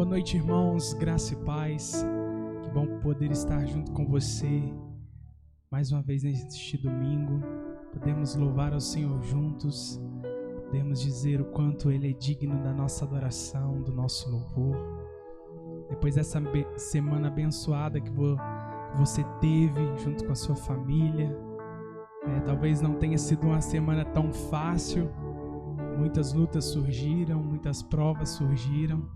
Boa noite, irmãos, graça e paz. Que bom poder estar junto com você mais uma vez neste domingo. Podemos louvar ao Senhor juntos, podemos dizer o quanto Ele é digno da nossa adoração, do nosso louvor. Depois dessa semana abençoada que você teve junto com a sua família, talvez não tenha sido uma semana tão fácil, muitas lutas surgiram, muitas provas surgiram,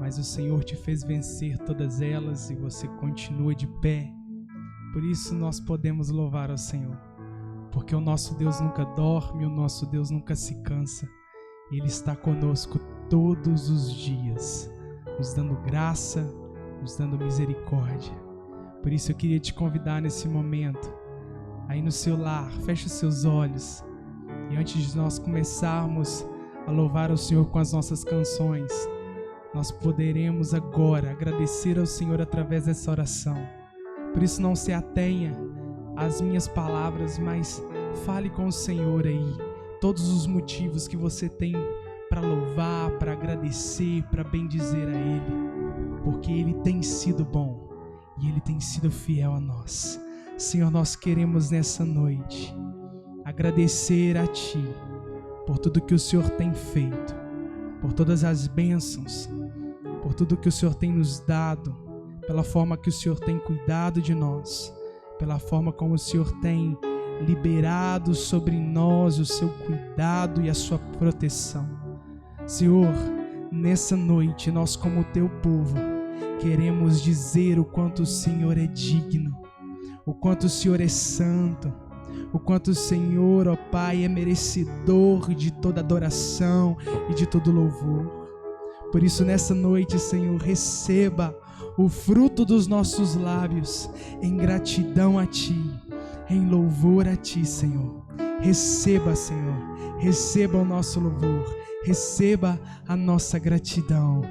mas o Senhor te fez vencer todas elas e você continua de pé. Por isso nós podemos louvar ao Senhor, porque o nosso Deus nunca dorme, o nosso Deus nunca se cansa. Ele está conosco todos os dias, nos dando graça, nos dando misericórdia. Por isso eu queria te convidar nesse momento, aí no seu lar, feche os seus olhos. E antes de nós começarmos a louvar ao Senhor com as nossas canções, nós poderemos agora agradecer ao Senhor através dessa oração. Por isso não se atenha às minhas palavras, mas fale com o Senhor aí todos os motivos que você tem para louvar, para agradecer, para bendizer a Ele, porque Ele tem sido bom e Ele tem sido fiel a nós. Senhor, nós queremos nessa noite agradecer a Ti por tudo que o Senhor tem feito, por todas as bênçãos, por tudo que o Senhor tem nos dado, pela forma que o Senhor tem cuidado de nós, pela forma como o Senhor tem liberado sobre nós o seu cuidado e a sua proteção. Senhor, nessa noite, nós como teu povo, queremos dizer o quanto o Senhor é digno, o quanto o Senhor é santo, o quanto o Senhor, ó Pai, é merecedor de toda adoração e de todo louvor. Por isso, nessa noite, Senhor, receba o fruto dos nossos lábios em gratidão a Ti, em louvor a Ti, Senhor. Receba, Senhor, receba o nosso louvor, receba a nossa gratidão.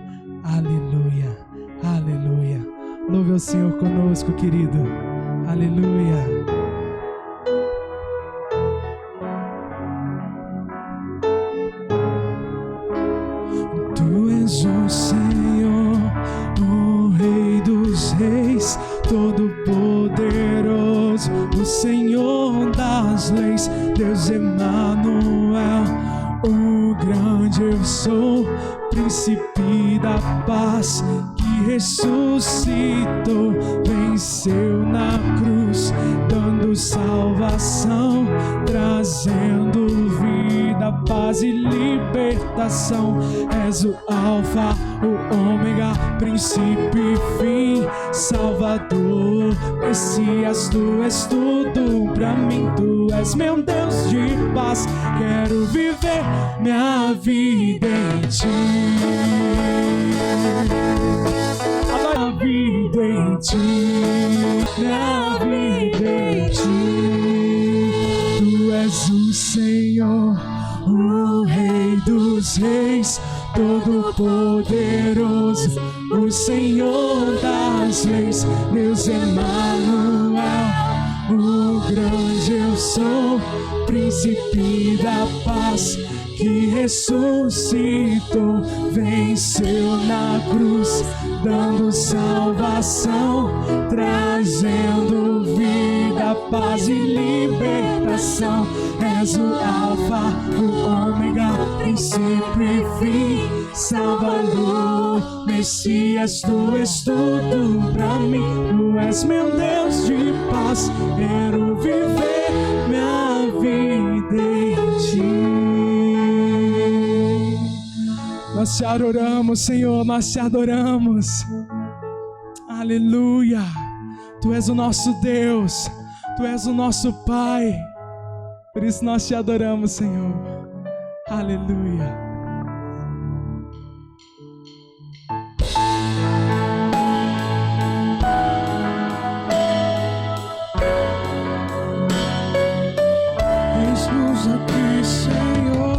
Aleluia, aleluia. Louve ao Senhor conosco, querido. Aleluia. O Senhor, o Rei dos Reis, Todo-Poderoso, o Senhor das leis, Deus Emanuel, o grande eu sou, Príncipe da paz, que ressuscitou, venceu na cruz, dando salvação, trazendo vida, paz e libertação. És o Alfa, o Ômega, princípio e fim, Salvador, Messias, Tu és tudo pra mim. Tu és meu Deus de paz, quero viver minha vida em Ti. Minha vida em Ti, minha vida em Ti. Tu és o Senhor, o Rei dos Reis, Todo-Poderoso, o Senhor das leis, Deus Emanuel, o grande eu sou, Príncipe da paz, que ressuscitou, venceu na cruz, dando salvação, trazendo vida, paz e libertação. És o Alfa, o Ômega, princípio e fim, Salvador, Messias, Tu és tudo pra mim. Tu és meu Deus de paz, quero viver minha vida em Ti. Nós Te adoramos, Senhor, nós Te adoramos. Aleluia. Tu és o nosso Deus, Tu és o nosso Pai. Por isso nós Te adoramos, Senhor. Aleluia. Eis-nos aqui, Senhor.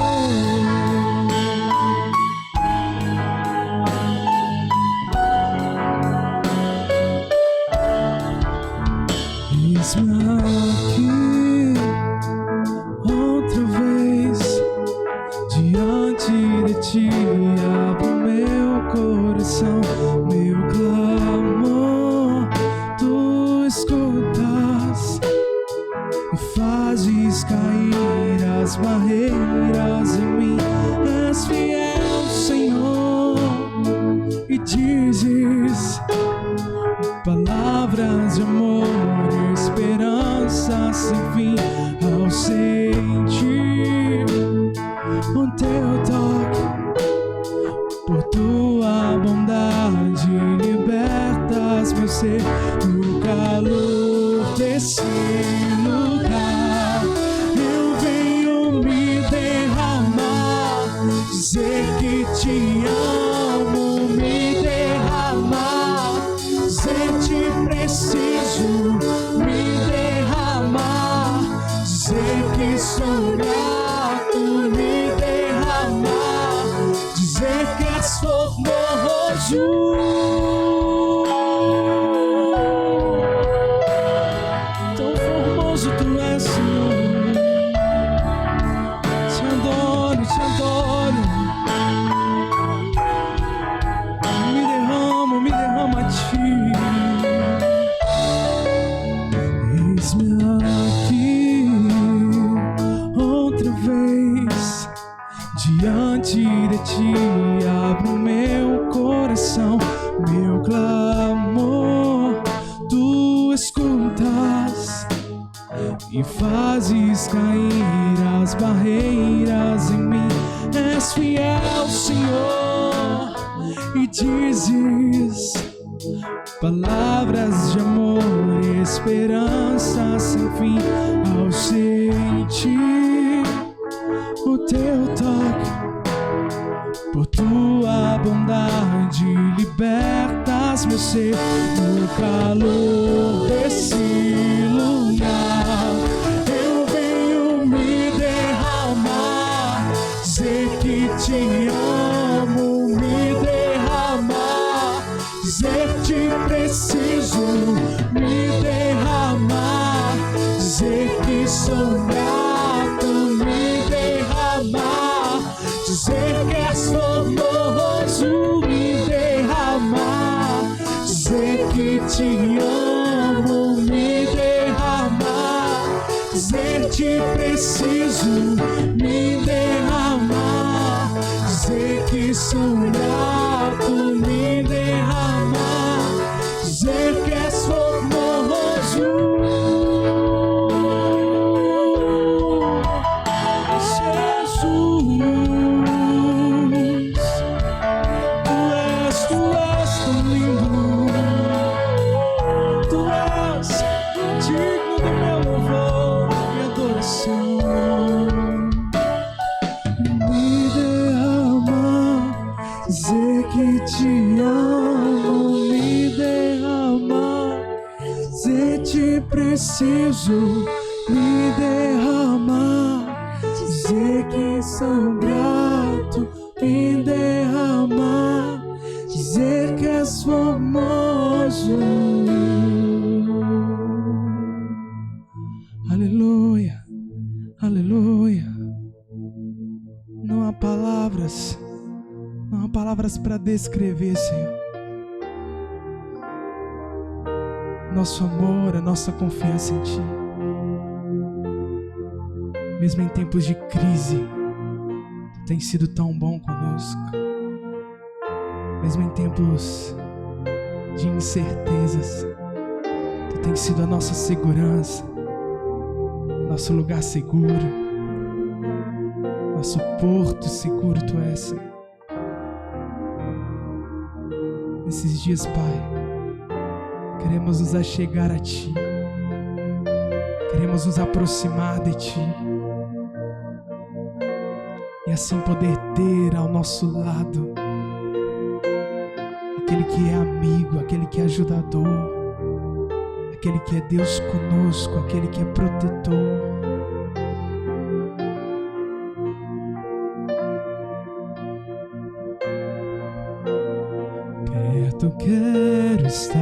Eis-me aqui outra vez diante de Ti, abro meu coração. coração, meu clamor, tu escutas e fazes cair as barreiras em mim. És fiel, Senhor, e dizes palavras de amor, esperança sem fim. Ao sentir o teu toque, por tua bondade libertas meu ser. No calor desse lugar eu venho me derramar, dizer que te amo, me derramar, dizer te preciso, me derramar, dizer que sou grato, me derramar, dizer que és formoso. Tão formoso tu és, Senhor. Te adoro, te adoro. Me derramo a ti. Eis-me aqui outra vez diante de ti, abro meu coração, meu clamor, tu escutas e fazes cair as barreiras em mim. És fiel, Senhor, e dizes palavras de amor, esperança sem fim. Ao sentir o teu toque, por tua bondade libertas meu ser. No calor desse lugar eu venho me derramar, dizer que te amo, me derramar, dizer te preciso, me derramar, dizer que sou grato, me derramar, dizer que és formoso, me derramar, dizer que te amo, me derramar, dizer te preciso, me derramar, dizer que sou grato, me derramar, dizer que és formoso. Dizer que te amo, me derramar, dizer te preciso, me derramar, dizer que sou grato, me derramar, dizer que és formoso. Aleluia, aleluia. Não há palavras. Não há palavras para descrever, Senhor, nosso amor, a nossa confiança em Ti. Mesmo em tempos de crise, Tu tens sido tão bom conosco. Mesmo em tempos de incertezas, Tu tens sido a nossa segurança, nosso lugar seguro, nosso porto seguro Tu és, Senhor. Nesses dias, Pai, queremos nos achegar a Ti, queremos nos aproximar de Ti e assim poder ter ao nosso lado aquele que é amigo, aquele que é ajudador, aquele que é Deus conosco, aquele que é protetor. Perto quero estar,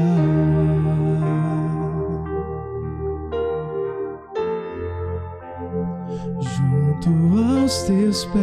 junto aos Teus pés,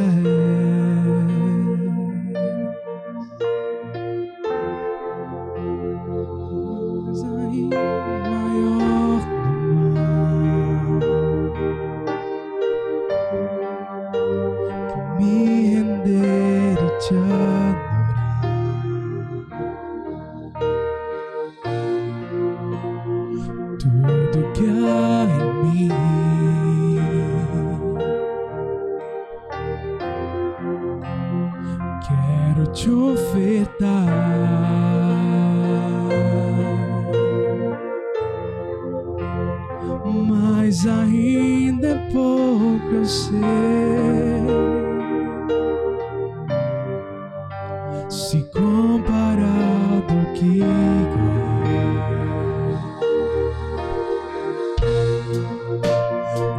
mas ainda é pouco, eu sei. Se comparado ao que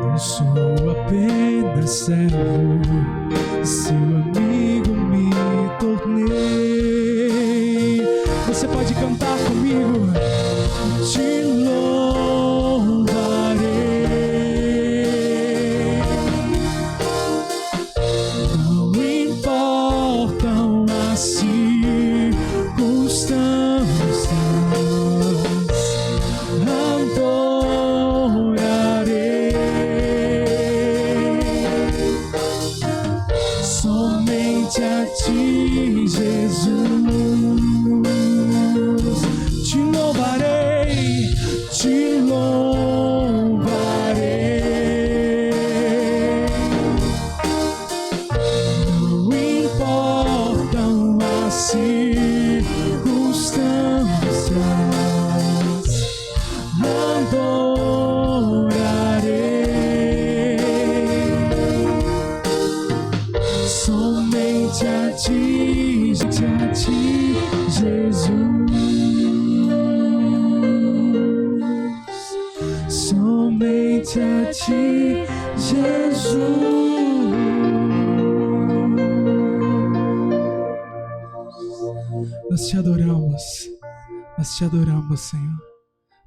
não sou apenas servo, seu amigo me tornei. Você pode cantar comigo? Te louvarei. Não importam as circunstâncias, adorarei somente a ti, Jesus. Te louvarei, te louvarei. Não importam as circunstâncias, adorarei somente a ti, Jesus. Somente a ti, Jesus. Nós te adoramos, Senhor.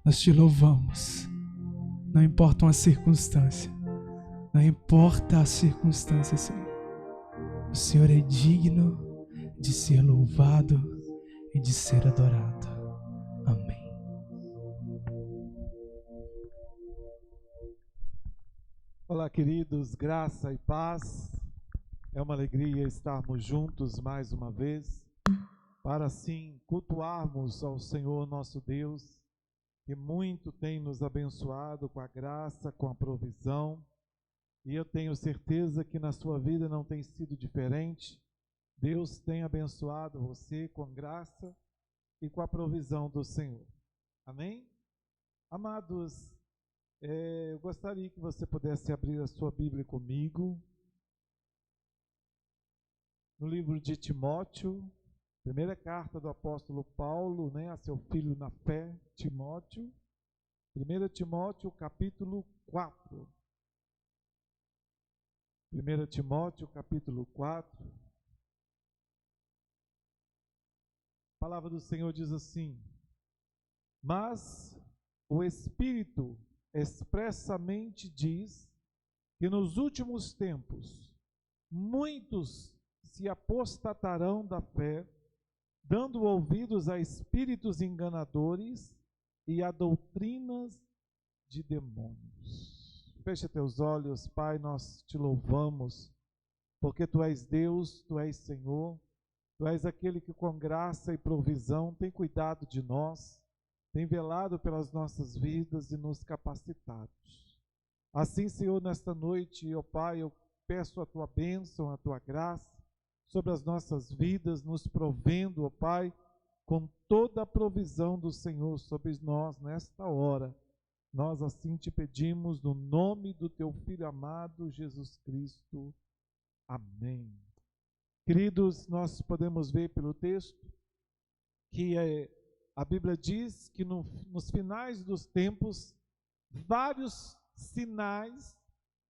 Nós te louvamos. Não importam as circunstâncias, não importa as circunstâncias, Senhor. O Senhor é digno de ser louvado e de ser adorado. Amém. Olá, queridos, graça e paz. É uma alegria estarmos juntos mais uma vez, para assim cultuarmos ao Senhor nosso Deus, que muito tem nos abençoado com a graça, com a provisão, e eu tenho certeza que na sua vida não tem sido diferente. Deus tem abençoado você com graça e com a provisão do Senhor. Amém? Amados, eu gostaria que você pudesse abrir a sua Bíblia comigo no livro de Timóteo, primeira carta do apóstolo Paulo, a seu filho na fé, Timóteo. 1 Timóteo, capítulo 4. 1 Timóteo, capítulo 4. A palavra do Senhor diz assim: mas o Espírito expressamente diz que nos últimos tempos muitos se apostatarão da fé, dando ouvidos a espíritos enganadores e a doutrinas de demônios. Fecha teus olhos, Pai, nós te louvamos, porque Tu és Deus, Tu és Senhor, Tu és aquele que com graça e provisão tem cuidado de nós, tem velado pelas nossas vidas e nos capacitado. Assim, Senhor, nesta noite, ó Pai, eu peço a Tua bênção, a Tua graça sobre as nossas vidas, nos provendo, ó Pai, com toda a provisão do Senhor sobre nós nesta hora. Nós assim te pedimos no nome do Teu Filho amado, Jesus Cristo. Amém. Queridos, nós podemos ver pelo texto que a Bíblia diz que nos finais dos tempos, vários sinais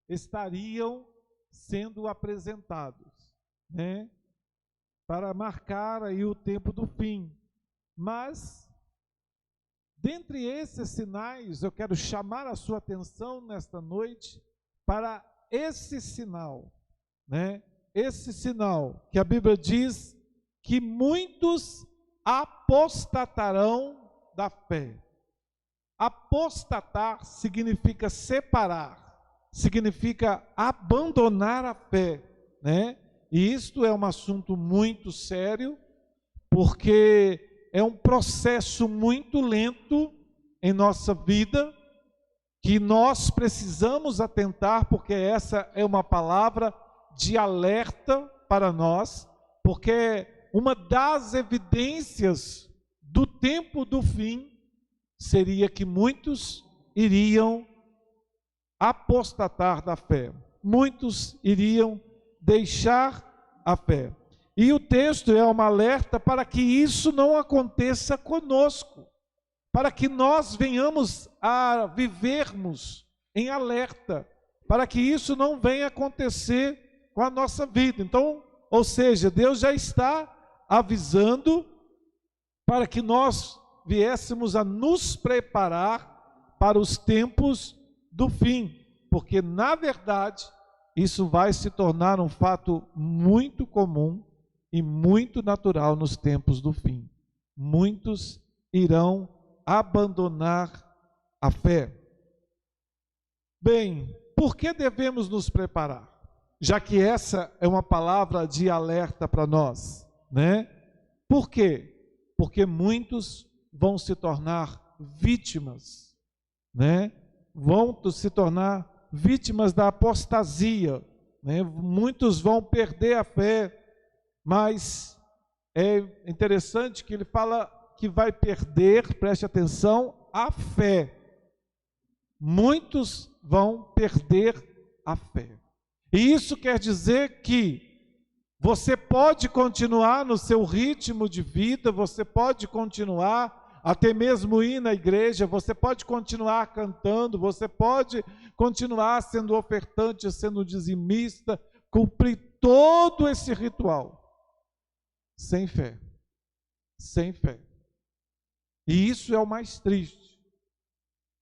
estariam sendo apresentados, para marcar aí o tempo do fim. Mas, dentre esses sinais, eu quero chamar a sua atenção nesta noite para esse sinal, Esse sinal que a Bíblia diz que muitos apostatarão da fé. Apostatar significa separar, significa abandonar a fé, E isto é um assunto muito sério, porque é um processo muito lento em nossa vida, que nós precisamos atentar, porque essa é uma palavra de alerta para nós, porque uma das evidências do tempo do fim seria que muitos iriam apostatar da fé. Muitos iriam deixar a fé. E o texto é um alerta para que isso não aconteça conosco, para que nós venhamos a vivermos em alerta, para que isso não venha acontecer com a nossa vida. Então, ou seja, Deus já está avisando para que nós viéssemos a nos preparar para os tempos do fim, porque na verdade isso vai se tornar um fato muito comum e muito natural nos tempos do fim. Muitos irão abandonar a fé. Bem, por que devemos nos preparar? Já que essa é uma palavra de alerta para nós, né? Por quê? Porque muitos vão se tornar vítimas, né? Vão se tornar vítimas da apostasia, né? Muitos vão perder a fé, mas é interessante que ele fala que vai perder, preste atenção, a fé. Muitos vão perder a fé. E isso quer dizer que você pode continuar no seu ritmo de vida, você pode continuar, até mesmo ir na igreja, você pode continuar cantando, você pode continuar sendo ofertante, sendo dizimista, cumprir todo esse ritual, sem fé, sem fé. E isso é o mais triste.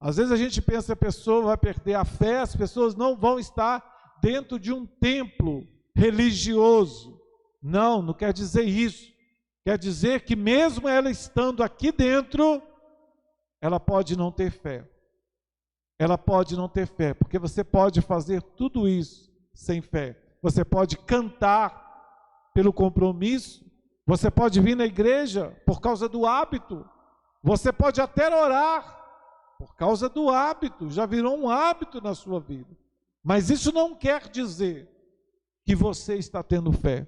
Às vezes a gente pensa que a pessoa vai perder a fé, as pessoas não vão estar dentro de um templo religioso. Não, não quer dizer isso. Quer dizer que mesmo ela estando aqui dentro, ela pode não ter fé. Ela pode não ter fé, porque você pode fazer tudo isso sem fé. Você pode cantar pelo compromisso, você pode vir na igreja por causa do hábito, você pode até orar por causa do hábito, já virou um hábito na sua vida. Mas isso não quer dizer que você está tendo fé,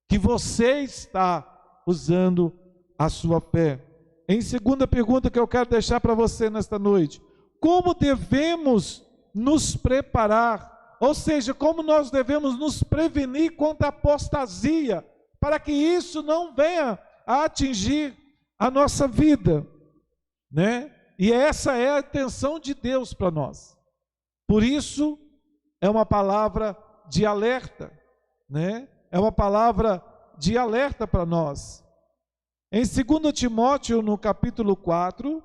que você está usando a sua fé. Em segunda pergunta que eu quero deixar para você nesta noite: como devemos nos preparar? Ou seja, como nós devemos nos prevenir contra a apostasia, para que isso não venha a atingir a nossa vida, né? E essa é a intenção de Deus para nós. Por isso, é uma palavra de alerta, né? É uma palavra de alerta para nós. Em 2 Timóteo, no capítulo 4,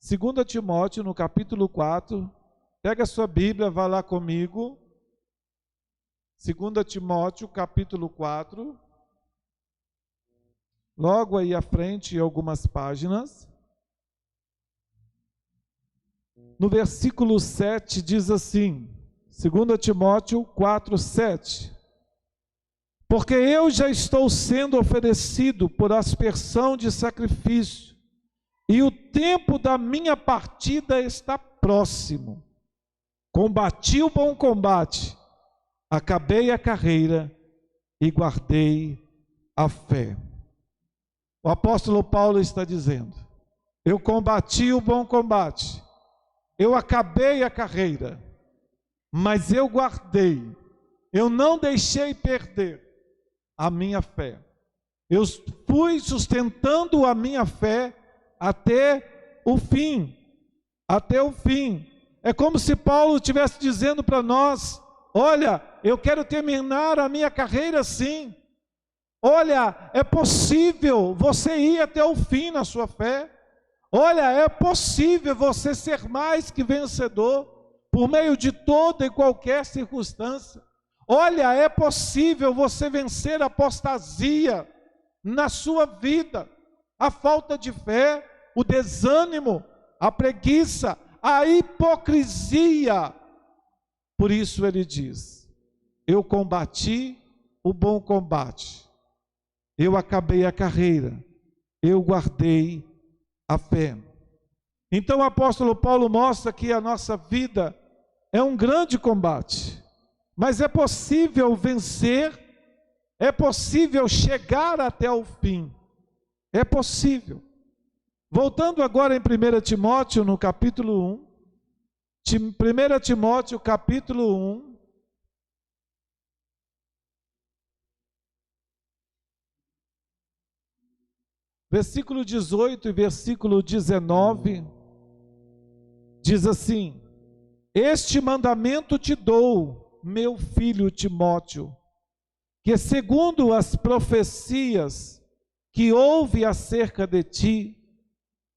2 Timóteo, no capítulo 4, pega a sua Bíblia, vá lá comigo. 2 Timóteo, capítulo 4, logo aí à frente, algumas páginas. No versículo 7 diz assim, 2 Timóteo 4, 7. Porque eu já estou sendo oferecido por aspersão de sacrifício, e o tempo da minha partida está próximo. Combati o bom combate, acabei a carreira e guardei a fé. O apóstolo Paulo está dizendo: eu combati o bom combate, eu acabei a carreira, mas eu guardei, eu não deixei perder a minha fé. Eu fui sustentando a minha fé até o fim, até o fim. É como se Paulo estivesse dizendo para nós: olha, eu quero terminar a minha carreira sim. Olha, é possível você ir até o fim na sua fé. Olha, é possível você ser mais que vencedor por meio de toda e qualquer circunstância. Olha, é possível você vencer a apostasia na sua vida, a falta de fé, o desânimo, a preguiça, a hipocrisia. Por isso ele diz: eu combati o bom combate, eu acabei a carreira, eu guardei a fé. Então o apóstolo Paulo mostra que a nossa vida é um grande combate, mas é possível vencer, É possível chegar até o fim. É possível. Voltando agora em 1 Timóteo, no capítulo 1. 1 Timóteo, capítulo 1. Versículo 18 e versículo 19. Diz assim: este mandamento te dou, meu filho Timóteo, que segundo as profecias que houve acerca de ti,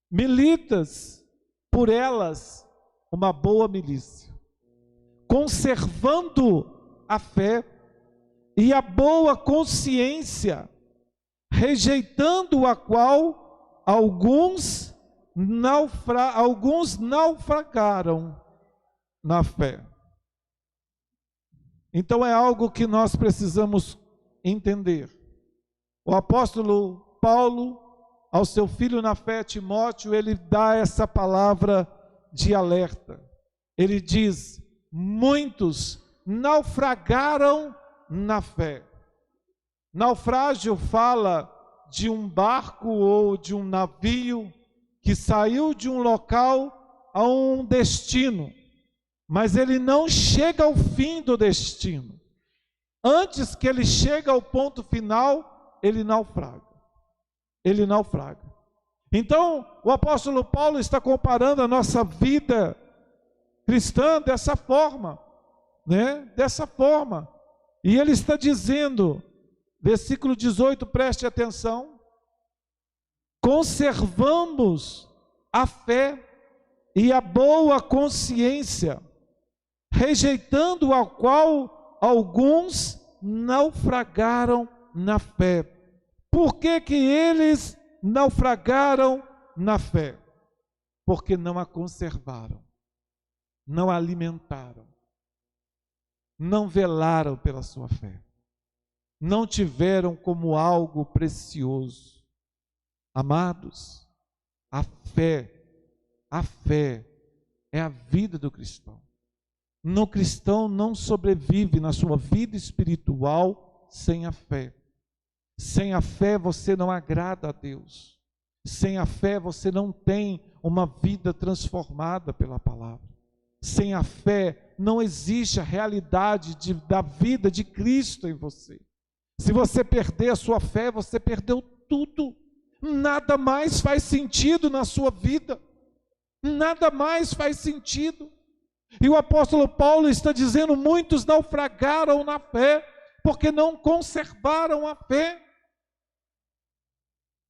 militas por elas uma boa milícia, conservando a fé e a boa consciência, rejeitando a qual alguns naufragaram na fé. Então é algo que nós precisamos entender. O apóstolo Paulo, ao seu filho na fé, Timóteo, ele dá essa palavra de alerta. Ele diz: muitos naufragaram na fé. Naufrágio fala de um barco ou de um navio que saiu de um local a um destino, mas ele não chega ao fim do destino. Antes que ele chegue ao ponto final, ele naufraga. Ele naufraga. Então, o apóstolo Paulo está comparando a nossa vida cristã dessa forma, né? Dessa forma. E ele está dizendo, versículo 18, preste atenção: conservamos a fé e a boa consciência, rejeitando a qual alguns naufragaram na fé. Por que que eles naufragaram na fé? Porque não a conservaram, não a alimentaram, não velaram pela sua fé, não tiveram como algo precioso. Amados, a fé é a vida do cristão. No cristão não sobrevive na sua vida espiritual sem a fé. Sem a fé você não agrada a Deus. Sem a fé você não tem uma vida transformada pela palavra. Sem a fé não existe a realidade da vida de Cristo em você. Se você perder a sua fé, você perdeu tudo. Nada mais faz sentido na sua vida. Nada mais faz sentido. E o apóstolo Paulo está dizendo: muitos naufragaram na fé, porque não conservaram a fé.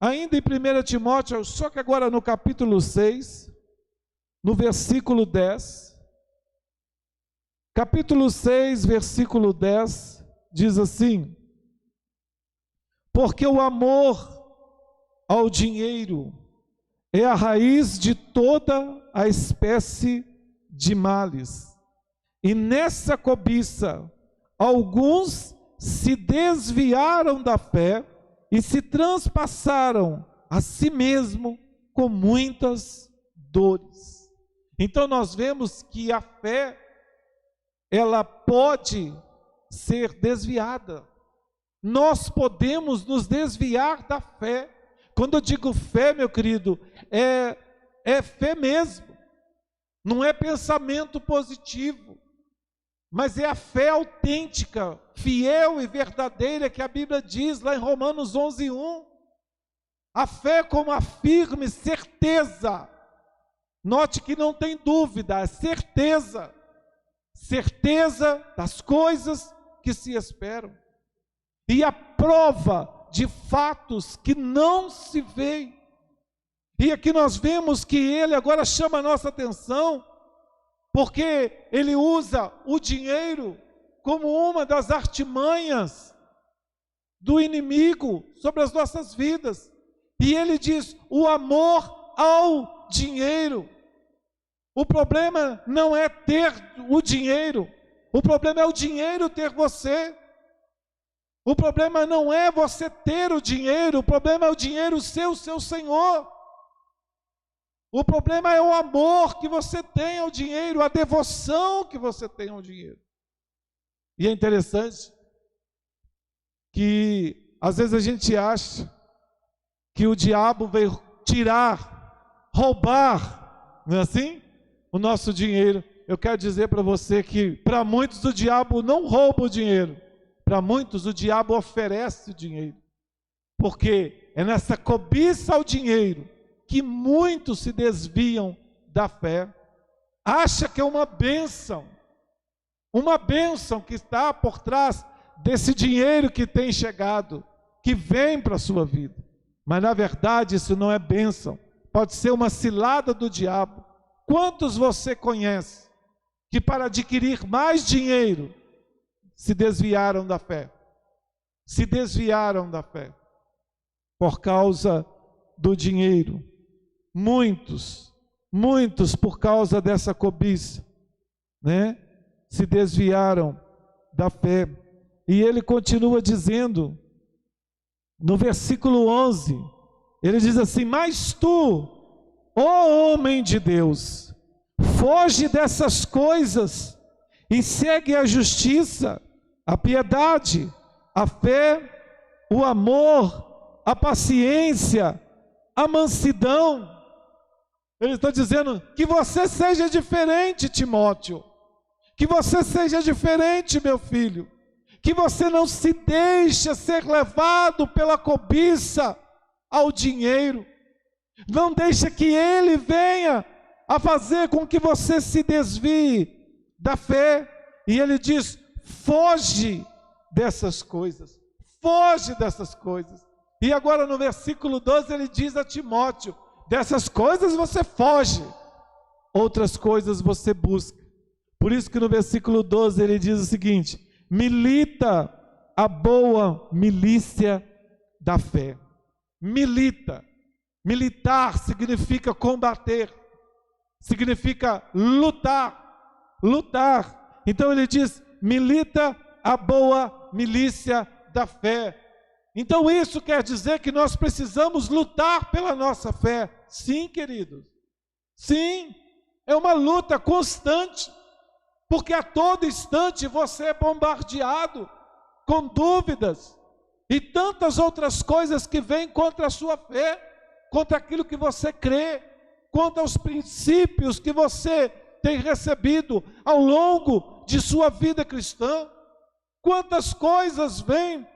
Ainda em 1 Timóteo, só que agora no capítulo 6, no versículo 10, capítulo 6, versículo 10, diz assim: porque o amor ao dinheiro é a raiz de toda a espécie de males, e nessa cobiça alguns se desviaram da fé e se transpassaram a si mesmo com muitas dores. Então nós vemos que a fé, ela pode ser desviada. Nós podemos nos desviar da fé. Quando eu digo fé, meu querido, é fé mesmo. Não é pensamento positivo, mas é a fé autêntica, fiel e verdadeira que a Bíblia diz lá em Romanos 11:1. A fé como a firme certeza. Note que não tem dúvida, é certeza. Certeza das coisas que se esperam. E a prova de fatos que não se veem. E aqui nós vemos que ele agora chama a nossa atenção, porque ele usa o dinheiro como uma das artimanhas do inimigo sobre as nossas vidas. E ele diz: o amor ao dinheiro. O problema não é ter o dinheiro, o problema é o dinheiro ter você. O problema não é você ter o dinheiro, o problema é o dinheiro ser o seu senhor. O problema é o amor que você tem ao dinheiro, a devoção que você tem ao dinheiro. E é interessante que às vezes a gente acha que o diabo veio tirar, roubar, não é assim? O nosso dinheiro. Eu quero dizer para você que para muitos o diabo não rouba o dinheiro, para muitos o diabo oferece o dinheiro, porque é nessa cobiça ao dinheiro que muitos se desviam da fé. Acha que é uma bênção que está por trás desse dinheiro que tem chegado, que vem para a sua vida. Mas na verdade isso não é bênção, pode ser uma cilada do diabo. Quantos você conhece que para adquirir mais dinheiro se desviaram da fé? Se desviaram da fé por causa do dinheiro. Muitos por causa dessa cobiça, né, se desviaram da fé. E ele continua dizendo, no versículo 11, ele diz assim: mas tu, ó homem de Deus, foge dessas coisas e segue a justiça, a piedade, a fé, o amor, a paciência, a mansidão. Ele está dizendo que você seja diferente, Timóteo, que você seja diferente, meu filho, que você não se deixe ser levado pela cobiça ao dinheiro, não deixe que ele venha a fazer com que você se desvie da fé. E ele diz: foge dessas coisas, foge dessas coisas. E agora no versículo 12 ele diz a Timóteo: dessas coisas você foge, outras coisas você busca. Por isso que no versículo 12 ele diz o seguinte: milita a boa milícia da fé. Milita. Militar significa combater, significa lutar, lutar. Então ele diz: milita a boa milícia da fé. Então isso quer dizer que nós precisamos lutar pela nossa fé. Sim, queridos. Sim, é uma luta constante, porque a todo instante você é bombardeado com dúvidas e tantas outras coisas que vêm contra a sua fé, contra aquilo que você crê, contra os princípios que você tem recebido ao longo de sua vida cristã. Quantas coisas vêm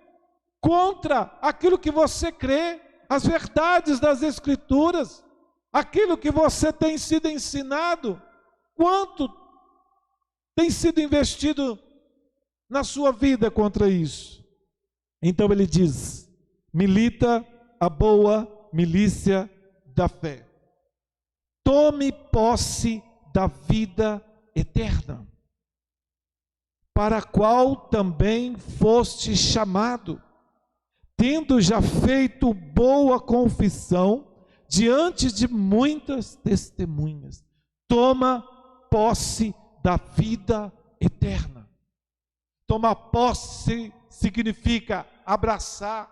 contra aquilo que você crê, as verdades das Escrituras, aquilo que você tem sido ensinado. Quanto tem sido investido na sua vida contra isso? Então ele diz: milita a boa milícia da fé. Tome posse da vida eterna, para a qual também foste chamado, tendo já feito boa confissão diante de muitas testemunhas. Toma posse da vida eterna. Tomar posse significa abraçar,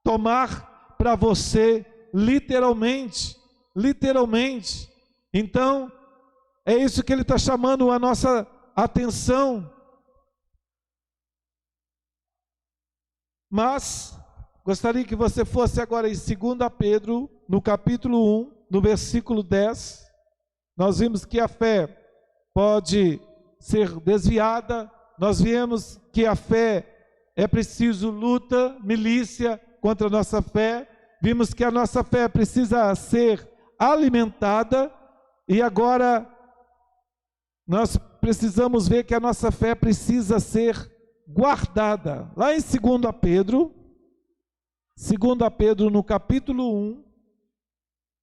tomar para você literalmente, literalmente. Então, é isso que ele está chamando a nossa atenção. Mas gostaria que você fosse agora em 2 Pedro, no capítulo 1, no versículo 10. Nós vimos que a fé pode ser desviada, nós vimos que a fé é preciso luta, milícia contra a nossa fé, vimos que a nossa fé precisa ser alimentada, e agora nós precisamos ver que a nossa fé precisa ser guardada. Lá em 2 Pedro no capítulo 1,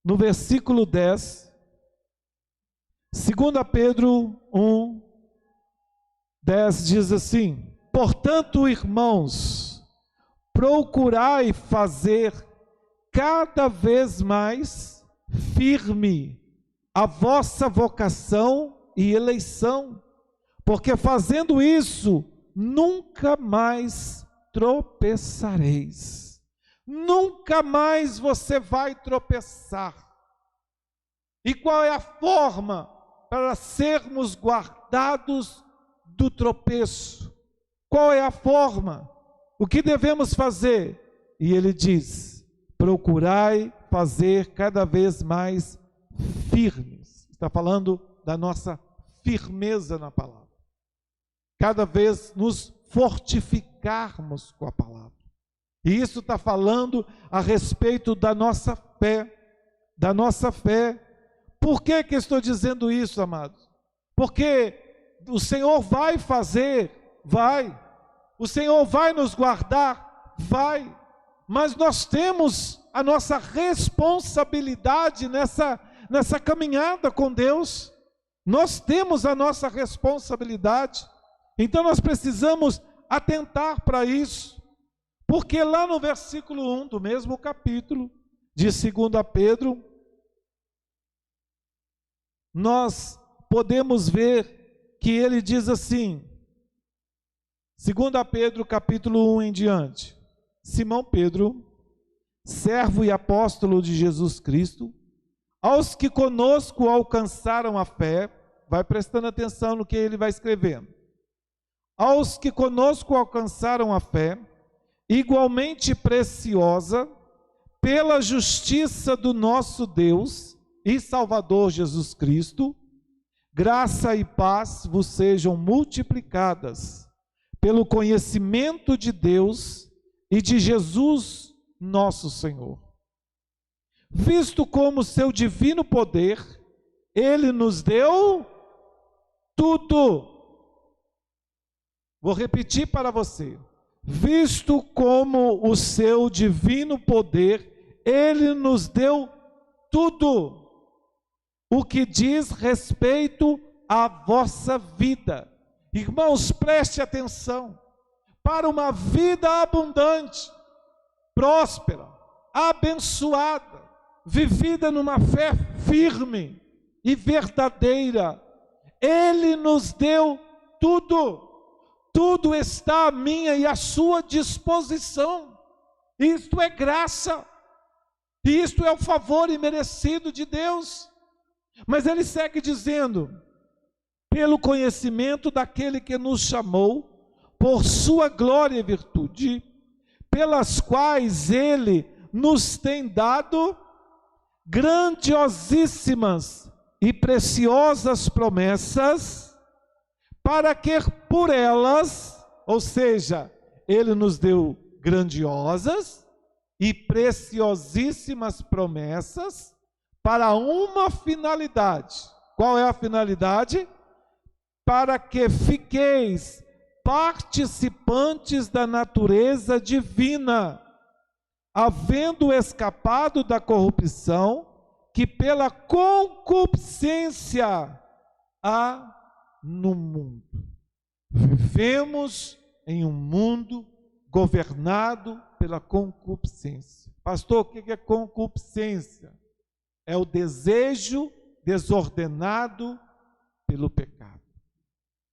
no versículo 10, 2 Pedro 1, 10 diz assim: portanto, irmãos, procurai fazer cada vez mais firme a vossa vocação e eleição, porque fazendo isso, nunca mais tropeçareis. Nunca mais você vai tropeçar. E qual é a forma para sermos guardados do tropeço? Qual é a forma? o que devemos fazer? E ele diz: procurai fazer cada vez mais firmes. Está falando da nossa firmeza na palavra. Cada vez nos fortificarmos com a palavra. E isso está falando a respeito da nossa fé. Da nossa fé. Por que que estou dizendo isso, amados? Porque o Senhor vai fazer, vai. O Senhor vai nos guardar, vai. Mas nós temos a nossa responsabilidade nessa caminhada com Deus. Nós temos a nossa responsabilidade. Então nós precisamos atentar para isso. Porque lá no versículo 1 do mesmo capítulo de 2 Pedro, nós podemos ver que ele diz assim, 2 Pedro capítulo 1 em diante: Simão Pedro, servo e apóstolo de Jesus Cristo, aos que conosco alcançaram a fé, vai prestando atenção no que ele vai escrevendo, aos que conosco alcançaram a fé, igualmente preciosa, pela justiça do nosso Deus e Salvador Jesus Cristo, graça e paz vos sejam multiplicadas, pelo conhecimento de Deus e de Jesus nosso Senhor. Visto como seu divino poder, Ele nos deu tudo. Vou repetir para você. Visto como o seu divino poder, Ele nos deu tudo o que diz respeito à vossa vida. Irmãos, preste atenção. Para uma vida abundante, próspera, abençoada, vivida numa fé firme e verdadeira, Ele nos deu tudo. Tudo está à minha e à sua disposição. Isto é graça. E isto é o favor imerecido de Deus. Mas ele segue dizendo: pelo conhecimento daquele que nos chamou, por sua glória e virtude, pelas quais ele nos tem dado grandiosíssimas e preciosas promessas, para que por elas, ou seja, ele nos deu grandiosas e preciosíssimas promessas para uma finalidade. Qual é a finalidade? Para que fiqueis participantes da natureza divina, havendo escapado da corrupção que pela concupiscência há no mundo. Vivemos em um mundo governado pela concupiscência. Pastor, o que é concupiscência? É o desejo desordenado pelo pecado.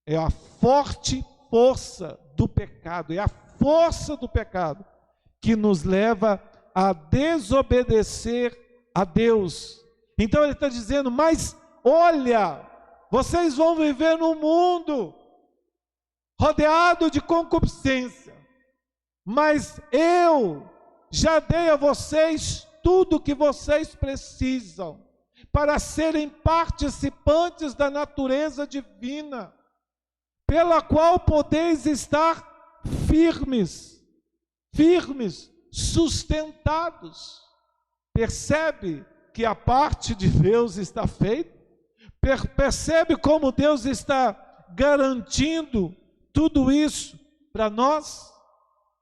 É a forte força do pecado, é a força do pecado que nos leva a desobedecer a Deus. Então ele está dizendo: mas olha, vocês vão viver num mundo rodeado de concupiscência, mas eu já dei a vocês tudo o que vocês precisam para serem participantes da natureza divina, pela qual podeis estar firmes, sustentados. Percebe que a parte de Deus está feita? Percebe como Deus está garantindo tudo isso para nós?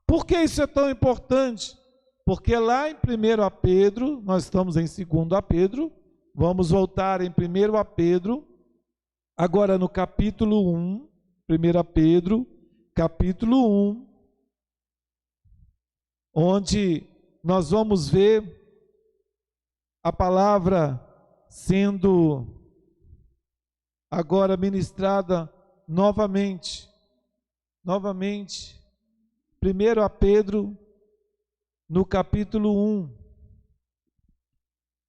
Por que isso é tão importante? Porque lá em 1 Pedro, nós estamos em 2 Pedro, vamos voltar em 1 Pedro, agora no capítulo 1, 1 Pedro, capítulo 1, onde nós vamos ver a palavra sendo agora ministrada novamente. 1 Pedro, no capítulo 1,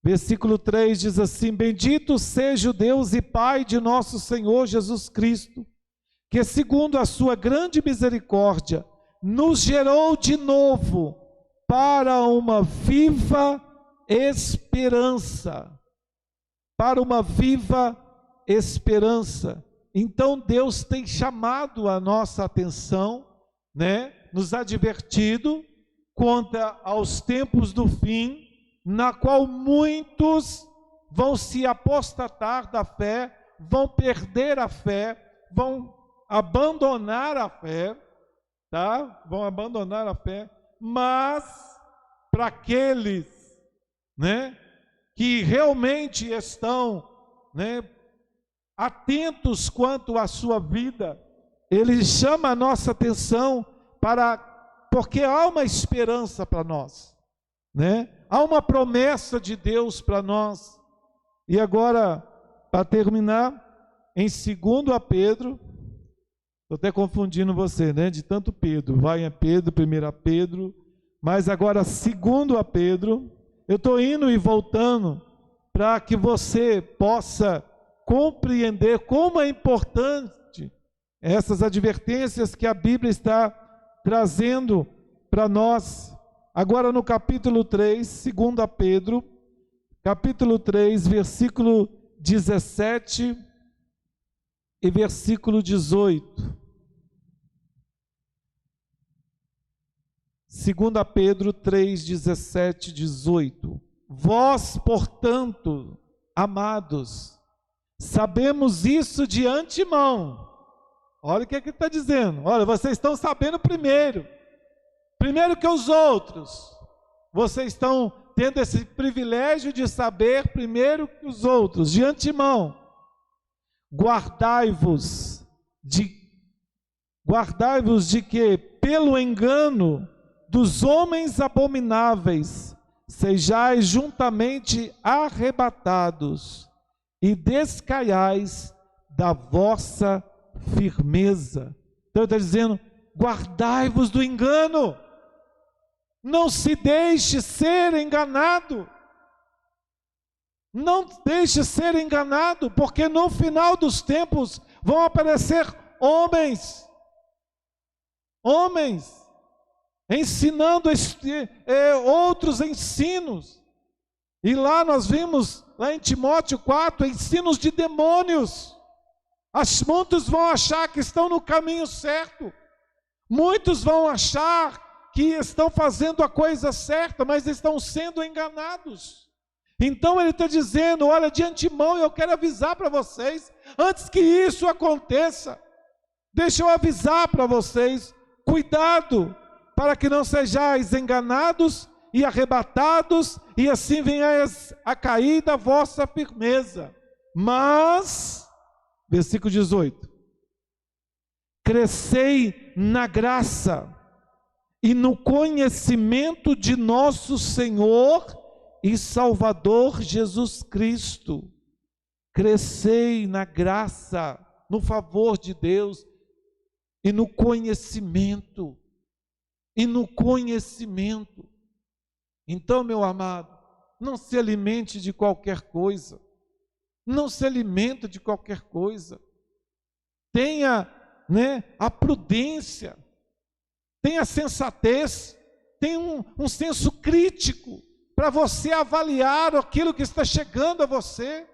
versículo 3 diz assim: bendito seja o Deus e Pai de nosso Senhor Jesus Cristo, que segundo a sua grande misericórdia nos gerou de novo para uma viva esperança. Para uma viva esperança. Então Deus tem chamado a nossa atenção, né? Nos advertido quanto aos tempos do fim, na qual muitos vão se apostatar da fé, vão perder a fé, vão abandonar a fé, tá? Vão abandonar a fé, mas para aqueles, né, que realmente estão, né, atentos quanto à sua vida, ele chama a nossa atenção porque há uma esperança para nós, né? Há uma promessa de Deus para nós. E agora, para terminar, em 2 Pedro, estou até confundindo você, né? De tanto Pedro, vai a Pedro, 1 Pedro, mas agora 2 Pedro, eu estou indo e voltando para que você possa compreender como é importante essas advertências que a Bíblia está trazendo para nós. Agora no capítulo 3, 2 Pedro, capítulo 3, versículo 17 e versículo 18. 2 Pedro 3, 17 e 18. Vós, portanto, amados, sabemos isso de antemão. Olha o que ele está dizendo. Olha, vocês estão sabendo primeiro que os outros. Vocês estão tendo esse privilégio de saber primeiro que os outros, de antemão. Guardai-vos de que, pelo engano dos homens abomináveis, sejais juntamente arrebatados e descaiais da vossa firmeza. Então ele está dizendo, guardai-vos do engano, não se deixe ser enganado, não deixe ser enganado, porque no final dos tempos vão aparecer homens, ensinando outros ensinos, e lá nós vimos, lá em Timóteo 4, ensinos de demônios. Muitos vão achar que estão no caminho certo, muitos vão achar que estão fazendo a coisa certa, mas estão sendo enganados. Então ele está dizendo, olha, de antemão eu quero avisar para vocês, antes que isso aconteça, deixa eu avisar para vocês, cuidado, para que não sejais enganados e arrebatados, e assim venhais a cair da vossa firmeza. Mas, versículo 18, crescei na graça e no conhecimento de nosso Senhor e Salvador Jesus Cristo. Crescei na graça, no favor de Deus, e no conhecimento. Então, meu amado, não se alimente de qualquer coisa. Não se alimenta de qualquer coisa. Tenha, a prudência, tenha a sensatez, tenha um senso crítico para você avaliar aquilo que está chegando a você.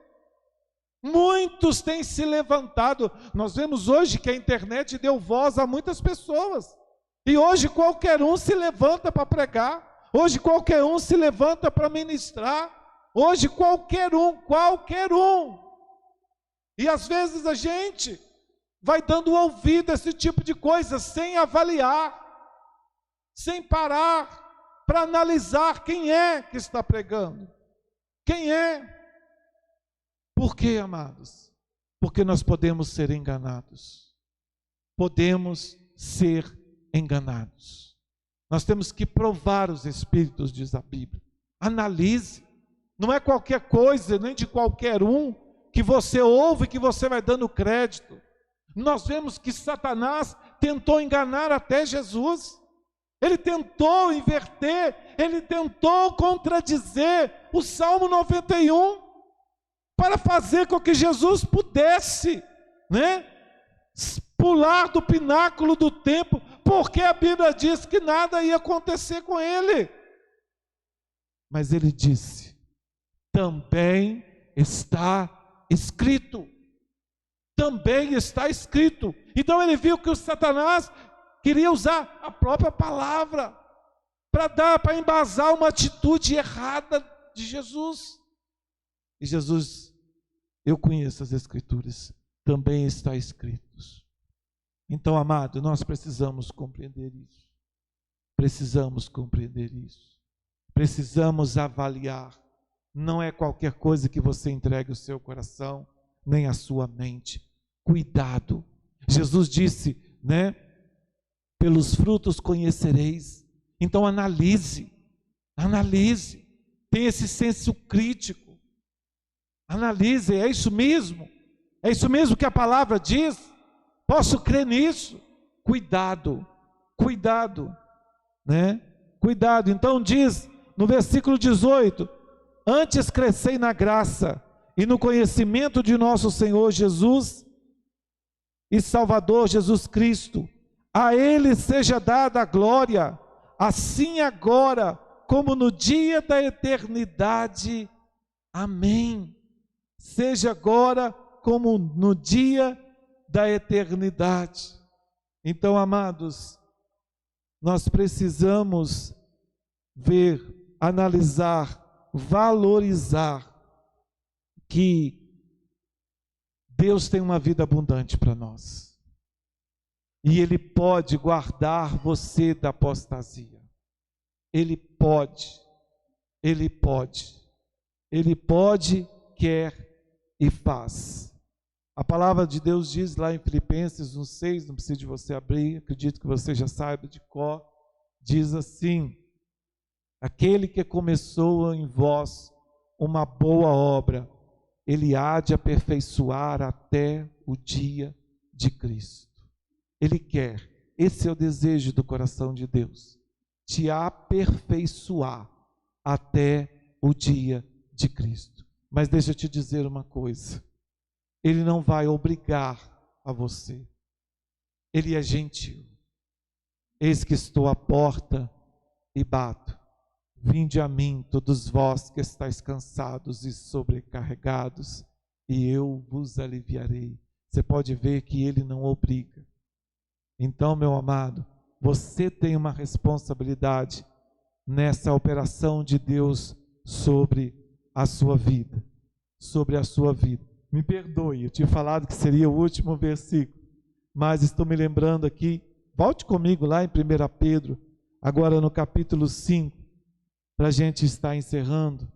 Muitos têm se levantado. Nós vemos hoje que a internet deu voz a muitas pessoas. E hoje qualquer um se levanta para pregar. Hoje qualquer um se levanta para ministrar. Hoje qualquer um. E às vezes a gente vai dando ouvido a esse tipo de coisa sem avaliar, sem parar para analisar quem é que está pregando. Quem é? Por quê, amados? Porque nós podemos ser enganados. Podemos ser enganados. Nós temos que provar os espíritos, diz a Bíblia. Analise. Não é qualquer coisa, nem de qualquer um, que você ouve e que você vai dando crédito. Nós vemos que Satanás tentou enganar até Jesus. Ele tentou inverter, ele tentou contradizer o Salmo 91, para fazer com que Jesus pudesse, pular do pináculo do templo, porque a Bíblia diz que nada ia acontecer com ele. Mas ele disse: também está escrito. Também está escrito. Então ele viu que o Satanás queria usar a própria palavra para embasar uma atitude errada de Jesus. E Jesus: eu conheço as Escrituras, também está escrito. Então, amado, nós precisamos compreender isso. Precisamos compreender isso. Precisamos avaliar. Não é qualquer coisa que você entregue o seu coração, nem a sua mente. Cuidado. Jesus disse, né? Pelos frutos conhecereis. Então analise. Analise. Tenha esse senso crítico. Analise, é isso mesmo? É isso mesmo que a palavra diz? Posso crer nisso? Cuidado, cuidado, né? Cuidado. Então diz no versículo 18: antes crescei na graça e no conhecimento de nosso Senhor Jesus e Salvador Jesus Cristo. A Ele seja dada a glória, assim agora como no dia da eternidade. Amém. Seja agora como no dia da eternidade. Então, amados, nós precisamos ver, analisar, valorizar que Deus tem uma vida abundante para nós. E Ele pode guardar você da apostasia. Ele pode, Ele pode, Ele pode, quer e faz. A palavra de Deus diz lá em Filipenses 1,6, não precisa de você abrir, acredito que você já saiba de cor, diz assim: aquele que começou em vós uma boa obra, Ele há de aperfeiçoar até o dia de Cristo. Ele quer, esse é o desejo do coração de Deus, te aperfeiçoar até o dia de Cristo. Mas deixa eu te dizer uma coisa, Ele não vai obrigar a você, Ele é gentil. Eis que estou à porta e bato. Vinde a mim, todos vós que estáis cansados e sobrecarregados, e eu vos aliviarei. Você pode ver que Ele não obriga. Então, meu amado, você tem uma responsabilidade nessa operação de Deus sobre a sua vida. Sobre a sua vida. Me perdoe, eu tinha falado que seria o último versículo, mas estou me lembrando aqui. Volte comigo lá em 1 Pedro, agora no capítulo 5, para a gente estar encerrando.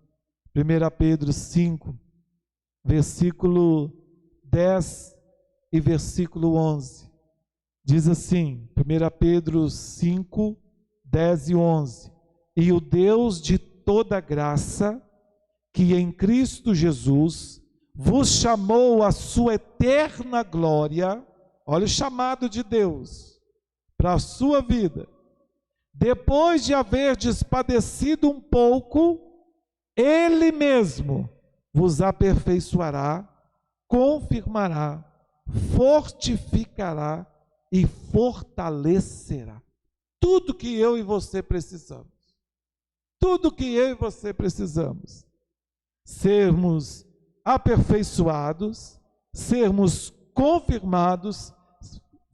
1 Pedro 5, versículo 10 e versículo 11. Diz assim, 1 Pedro 5, 10 e 11. E o Deus de toda graça, que em Cristo Jesus vos chamou à sua eterna glória, olha o chamado de Deus para a sua vida, depois de haverdes padecido um pouco, Ele mesmo vos aperfeiçoará, confirmará, fortificará e fortalecerá. Tudo que eu e você precisamos. Tudo que eu e você precisamos. Sermos aperfeiçoados, sermos confirmados,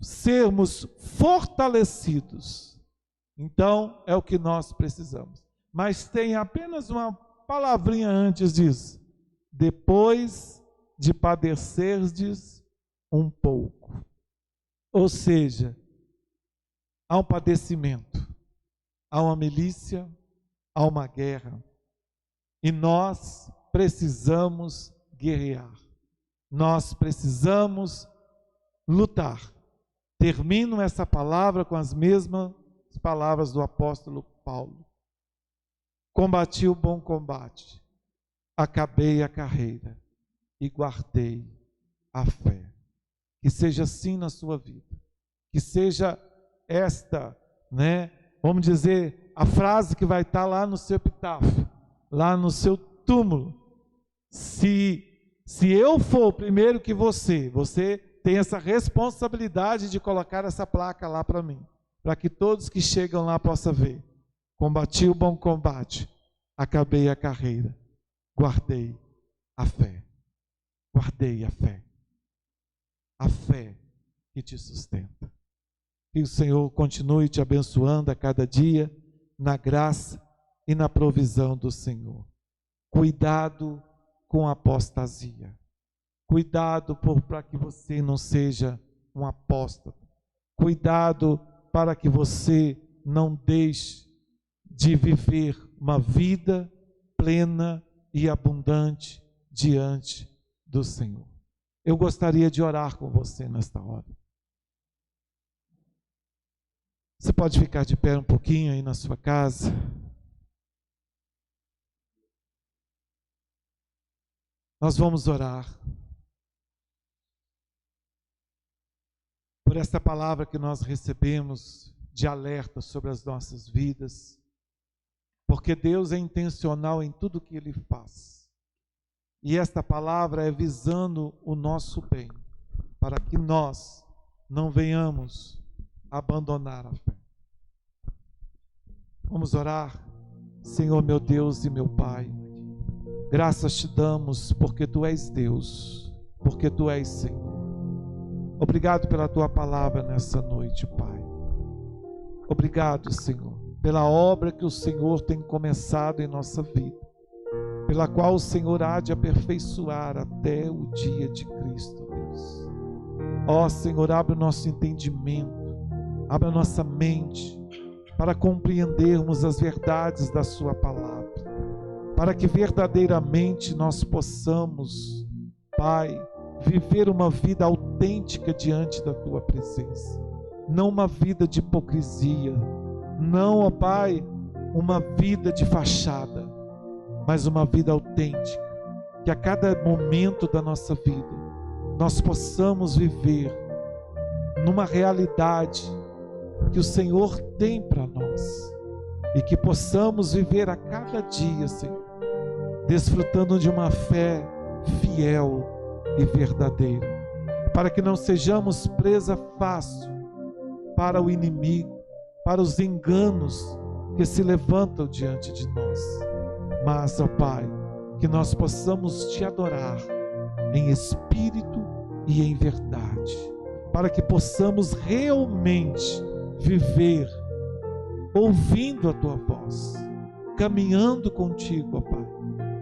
sermos fortalecidos. Então, é o que nós precisamos. Mas tem apenas uma palavrinha antes disso. Depois de padecerdes um pouco. Ou seja, há um padecimento, há uma milícia, há uma guerra. E nós precisamos guerrear. Nós precisamos lutar. Termino essa palavra com as mesmas palavras do apóstolo Paulo. Combati o bom combate, acabei a carreira e guardei a fé. Que seja assim na sua vida. Que seja esta, vamos dizer, a frase que vai estar lá no seu epitáfio, lá no seu túmulo. Se eu for primeiro que você tem essa responsabilidade de colocar essa placa lá para mim. para que todos que chegam lá possam ver. Combati o bom combate, acabei a carreira, guardei a fé. Guardei a fé. A fé que te sustenta. Que o Senhor continue te abençoando a cada dia, na graça e na provisão do Senhor. Cuidado com a apostasia. Cuidado para que você não seja um apóstata. Cuidado para que você não deixe de viver uma vida plena e abundante diante do Senhor. Eu gostaria de orar com você nesta hora. Você pode ficar de pé um pouquinho aí na sua casa. Nós vamos orar por esta palavra que nós recebemos de alerta sobre as nossas vidas, porque Deus é intencional em tudo que Ele faz. E esta palavra é visando o nosso bem, para que nós não venhamos abandonar a fé. Vamos orar. Senhor meu Deus e meu Pai, graças te damos porque Tu és Deus, porque Tu és Senhor. Obrigado pela Tua palavra nessa noite, Pai. Obrigado, Senhor, pela obra que o Senhor tem começado em nossa vida, pela qual o Senhor há de aperfeiçoar até o dia de Cristo, Deus. Ó Senhor, abre o nosso entendimento, abre a nossa mente, para compreendermos as verdades da Sua palavra, para que verdadeiramente nós possamos, Pai, viver uma vida autêntica diante da Tua presença, não uma vida de hipocrisia, não, ó Pai, uma vida de fachada, mas uma vida autêntica, que a cada momento da nossa vida nós possamos viver numa realidade que o Senhor tem para nós, e que possamos viver a cada dia, Senhor, desfrutando de uma fé fiel e verdadeira, para que não sejamos presa fácil para o inimigo, para os enganos que se levantam diante de nós, mas, ó Pai, que nós possamos Te adorar em espírito e em verdade, para que possamos realmente viver ouvindo a Tua voz, caminhando contigo, ó Pai,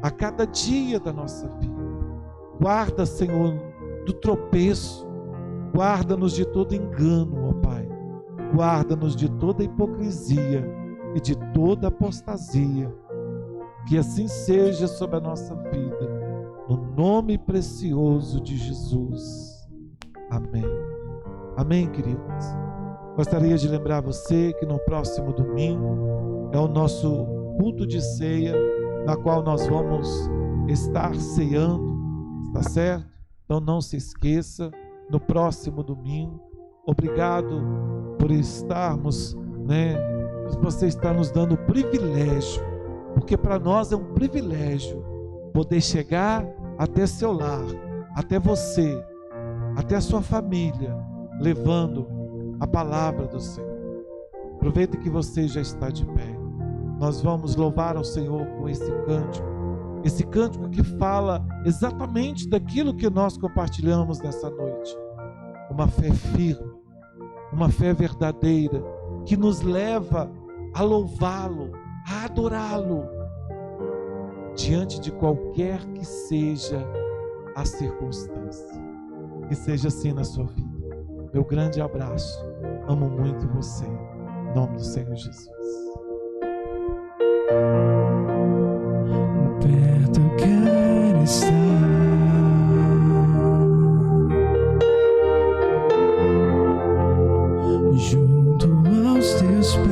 a cada dia da nossa vida. Guarda, Senhor, do tropeço, guarda-nos de todo engano, ó Pai, guarda-nos de toda hipocrisia e de toda apostasia. Que assim seja sobre a nossa vida, no nome precioso de Jesus. Amém. Amém, queridos. Gostaria de lembrar você que no próximo domingo é o nosso culto de ceia, na qual nós vamos estar ceando, está certo? Então não se esqueça, no próximo domingo. Obrigado por estarmos, você está nos dando o privilégio, porque para nós é um privilégio poder chegar até seu lar, até você, até a sua família, levando a palavra do Senhor. Aproveita que você já está de pé. Nós vamos louvar ao Senhor com esse cântico que fala exatamente daquilo que nós compartilhamos nessa noite. Uma fé firme, uma fé verdadeira, que nos leva a louvá-lo, a adorá-lo, diante de qualquer que seja a circunstância. Que seja assim na sua vida. Meu grande abraço. Amo muito você. Em nome do Senhor Jesus. Perto eu quero estar, junto aos teus pés,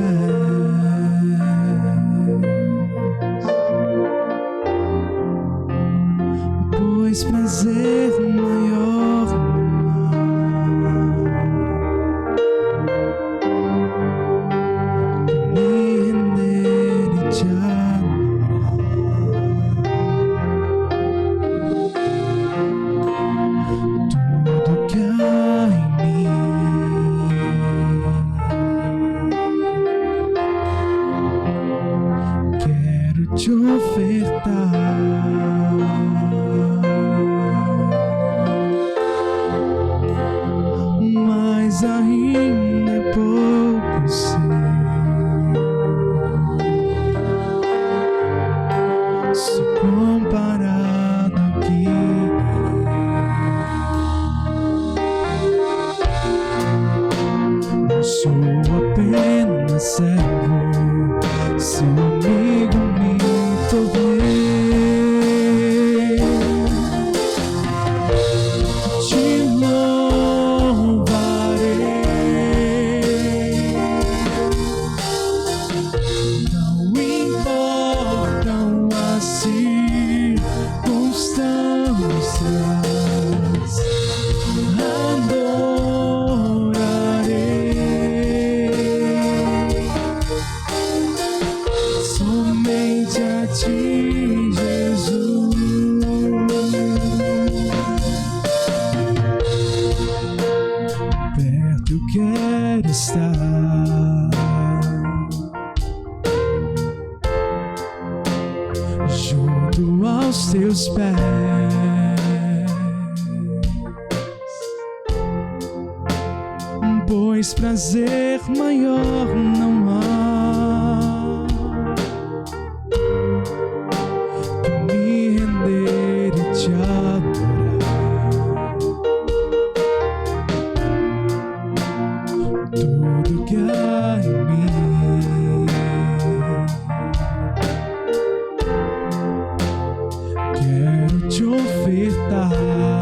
pois prazer maior teus pés, pois prazer maior não há que me render e te adorar. Tudo que há em mim quero te ofertar.